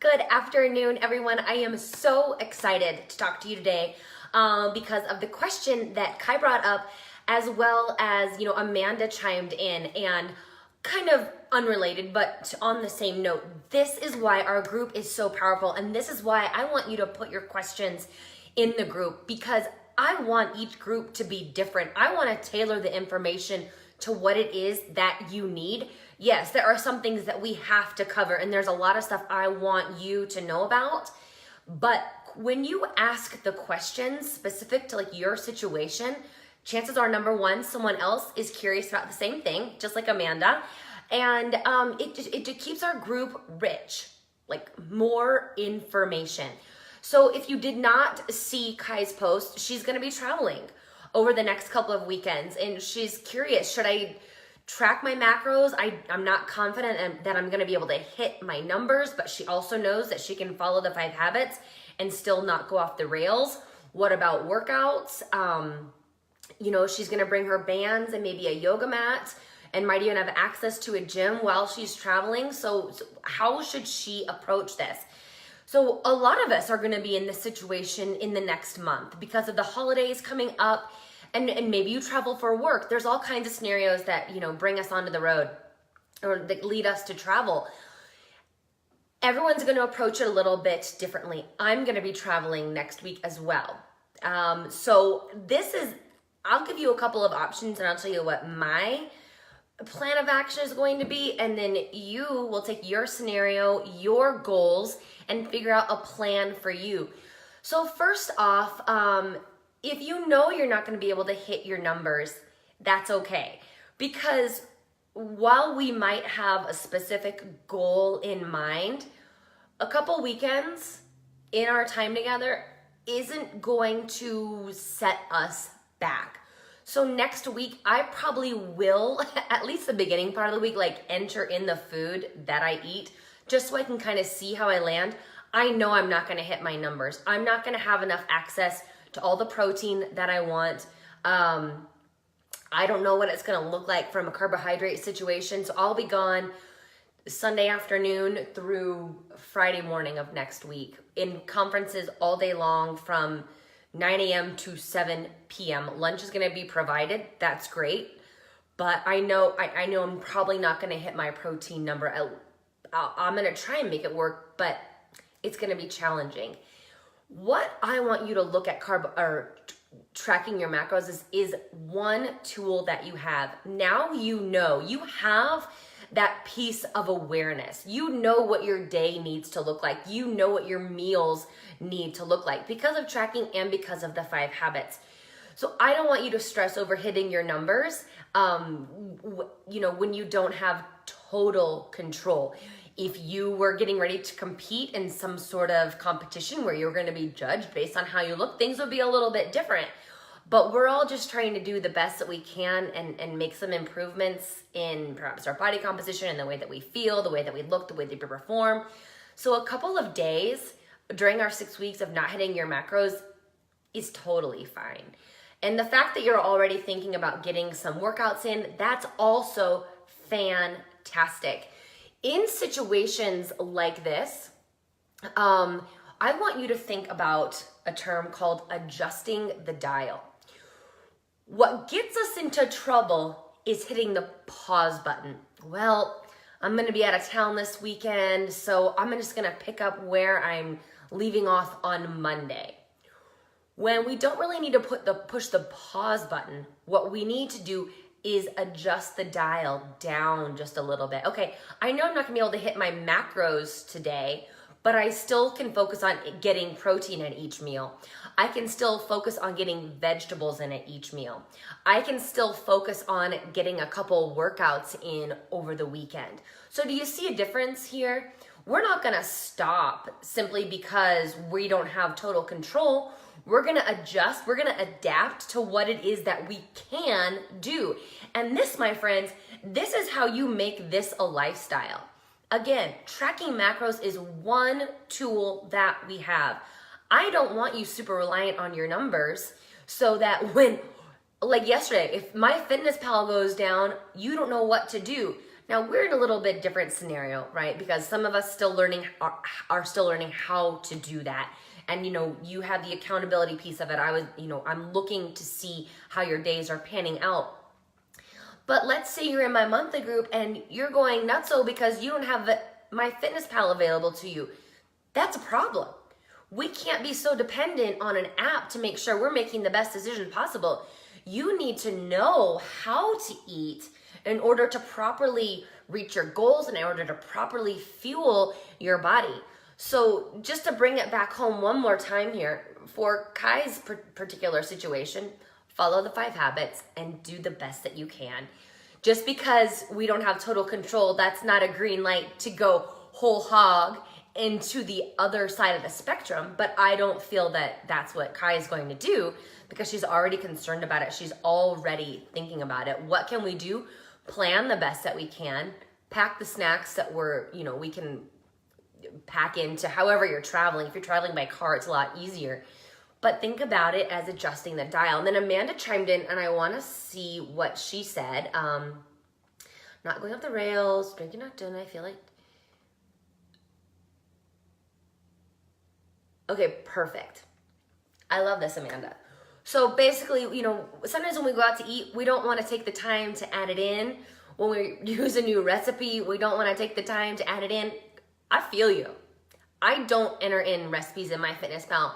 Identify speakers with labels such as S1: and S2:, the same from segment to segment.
S1: Good afternoon, everyone. I am so excited to talk to you today because of the question that Kai brought up, as well as, Amanda chimed in, and kind of unrelated, but on the same note. This is why our group is so powerful, and this is why I want you to put your questions in the group, because I want each group to be different. I want to tailor the information to what it is that you need. Yes, there are some things that we have to cover, and there's a lot of stuff I want you to know about. But when you ask the questions specific to like your situation, chances are, number one, someone else is curious about the same thing, just like Amanda. And it keeps our group rich, like more information. So if you did not see Kai's post, she's going to be traveling over the next couple of weekends, and she's curious, should I track my macros? I'm not confident that I'm going to be able to hit my numbers, but she also knows that she can follow the 5 habits and still not go off the rails. What about workouts? She's going to bring her bands and maybe a yoga mat, and might even have access to a gym while she's traveling. So how should she approach this? So a lot of us are going to be in this situation in the next month because of the holidays coming up, and maybe you travel for work. There's all kinds of scenarios that, bring us onto the road or that lead us to travel. Everyone's going to approach it a little bit differently. I'm going to be traveling next week as well. So I'll give you a couple of options, and I'll tell you what my plan of action is going to be, and then you will take your scenario, your goals, and figure out a plan for you. So first off, if you know you're not going to be able to hit your numbers, that's okay. Because while we might have a specific goal in mind, a couple weekends in our time together isn't going to set us back. So next week, I probably will, at least the beginning part of the week, enter in the food that I eat, just so I can kind of see how I land. I know I'm not going to hit my numbers. I'm not going to have enough access to all the protein that I want. I don't know what it's going to look like from a carbohydrate situation. So I'll be gone Sunday afternoon through Friday morning of next week in conferences all day long from 9 a.m. to 7 p.m. Lunch is going to be provided. That's great. But I know I'm probably not going to hit my protein number. I'm going to try and make it work, but it's going to be challenging. What I want you to look at tracking your macros is one tool that you have. Now you have that piece of awareness. You know what your day needs to look like. You know what your meals need to look like because of tracking and because of the 5 habits. So I don't want you to stress over hitting your numbers, when you don't have total control. If you were getting ready to compete in some sort of competition where you're going to be judged based on how you look, things would be a little bit different. But we're all just trying to do the best that we can and make some improvements in perhaps our body composition and the way that we feel, the way that we look, the way that we perform. So a couple of days during our 6 weeks of not hitting your macros is totally fine. And the fact that you're already thinking about getting some workouts in, that's also fantastic. In situations like this, I want you to think about a term called adjusting the dial. What gets us into trouble is hitting the pause button. Well, I'm going to be out of town this weekend, so I'm just going to pick up where I'm leaving off on Monday. When we don't really need to push the pause button, what we need to do is adjust the dial down just a little bit. Okay, I know I'm not gonna be able to hit my macros today, but I still can focus on getting protein at each meal. I can still focus on getting vegetables in at each meal. I can still focus on getting a couple workouts in over the weekend. So do you see a difference here? We're not gonna stop simply because we don't have total control. We're gonna adjust, we're gonna adapt to what it is that we can do. And this, my friends, this is how you make this a lifestyle. Again, tracking macros is one tool that we have. I don't want you super reliant on your numbers so that when, like yesterday, if my fitness pal goes down, you don't know what to do. Now we're in a little bit different scenario, right? Because some of us still learning are still learning how to do that. And you have the accountability piece of it. I'm looking to see how your days are panning out. But let's say you're in my monthly group and you're going nutso because you don't have MyFitnessPal available to you. That's a problem. We can't be so dependent on an app to make sure we're making the best decision possible. You need to know how to eat in order to properly reach your goals and in order to properly fuel your body. So just to bring it back home one more time here, for Kai's particular situation, follow the 5 habits and do the best that you can. Just because we don't have total control, that's not a green light to go whole hog into the other side of the spectrum. But I don't feel that that's what Kai is going to do, because she's already concerned about it. She's already thinking about it. What can we do? Plan the best that we can. Pack the snacks that we can pack into however you're traveling. If you're traveling by car, it's a lot easier. But think about it as adjusting the dial. And then Amanda chimed in, and I want to see what she said. Not going off the rails, drinking not done. I feel like. Okay, perfect. I love this, Amanda. So basically, sometimes when we go out to eat, we don't want to take the time to add it in. When we use a new recipe, we don't want to take the time to add it in. I feel you. I don't enter in recipes in MyFitnessPal.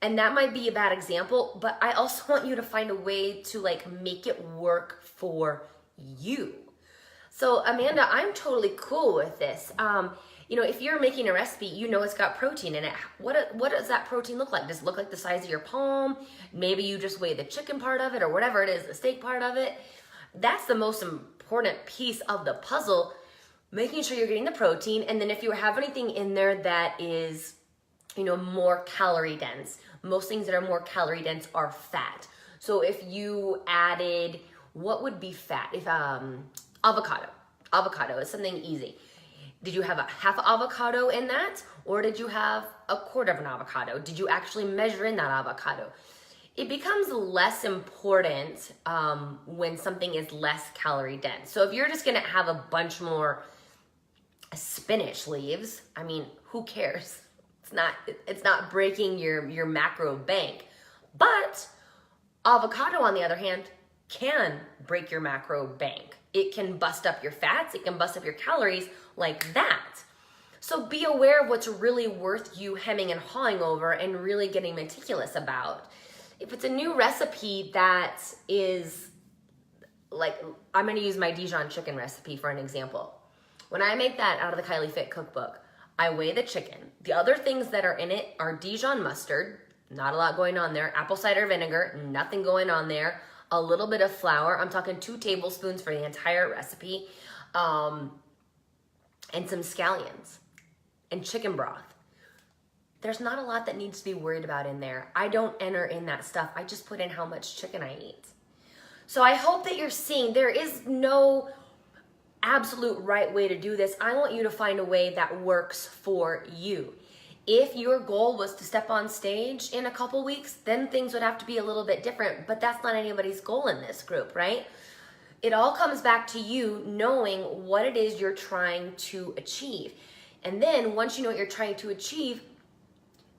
S1: And that might be a bad example, but I also want you to find a way to make it work for you. So Amanda, I'm totally cool with this. If you're making a recipe, it's got protein in it. What does that protein look like? Does it look like the size of your palm? Maybe you just weigh the chicken part of it or whatever it is, the steak part of it. That's the most important piece of the puzzle, making sure you're getting the protein. And then if you have anything in there that is, more calorie dense, most things that are more calorie dense are fat. So if you added, what would be fat? If avocado is something easy. Did you have a half avocado in that? Or did you have a quarter of an avocado? Did you actually measure in that avocado? It becomes less important when something is less calorie dense. So if you're just gonna have a bunch more spinach leaves, who cares? It's not breaking your macro bank. But avocado, on the other hand, can break your macro bank. It can bust up your fats, it can bust up your calories like that. So be aware of what's really worth you hemming and hawing over and really getting meticulous about. If it's a new recipe that is I'm gonna use my Dijon chicken recipe for an example. When I make that out of the Kylie Fit cookbook, I weigh the chicken. The other things that are in it are Dijon mustard, not a lot going on there, apple cider vinegar, nothing going on there, a little bit of flour, I'm talking 2 tablespoons for the entire recipe, and some scallions, and chicken broth. There's not a lot that needs to be worried about in there. I don't enter in that stuff. I just put in how much chicken I eat. So I hope that you're seeing there is no absolute right way to do this. I want you to find a way that works for you. If your goal was to step on stage in a couple weeks, then things would have to be a little bit different, but that's not anybody's goal in this group, right? It all comes back to you knowing what it is you're trying to achieve. And then once you know what you're trying to achieve,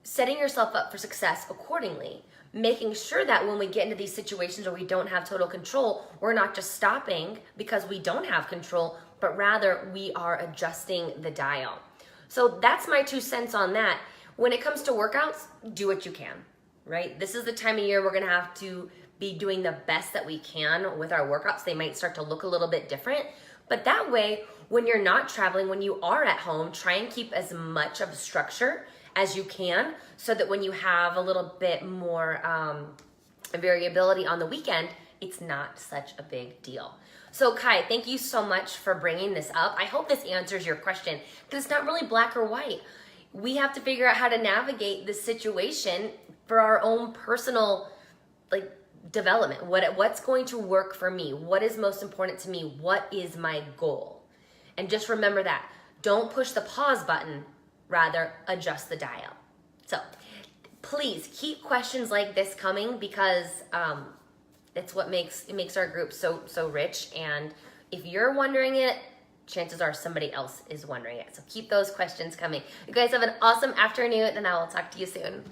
S1: setting yourself up for success accordingly, making sure that when we get into these situations where we don't have total control, we're not just stopping because we don't have control, but rather we are adjusting the dial. So that's my 2 cents on that. When it comes to workouts, do what you can, right? This is the time of year we're gonna have to be doing the best that we can with our workouts. They might start to look a little bit different, but that way, when you're not traveling, when you are at home, try and keep as much of a structure as you can, so that when you have a little bit more variability on the weekend, it's not such a big deal. So Kai, thank you so much for bringing this up. I hope this answers your question, because it's not really black or white. We have to figure out how to navigate this situation for our own personal development. What's going to work for me? What is most important to me? What is my goal? And just remember that. Don't push the pause button, rather adjust the dial. So please keep questions like this coming, because it's what makes our group so rich. And if you're wondering it, chances are somebody else is wondering it. So keep those questions coming. You guys have an awesome afternoon, and I will talk to you soon.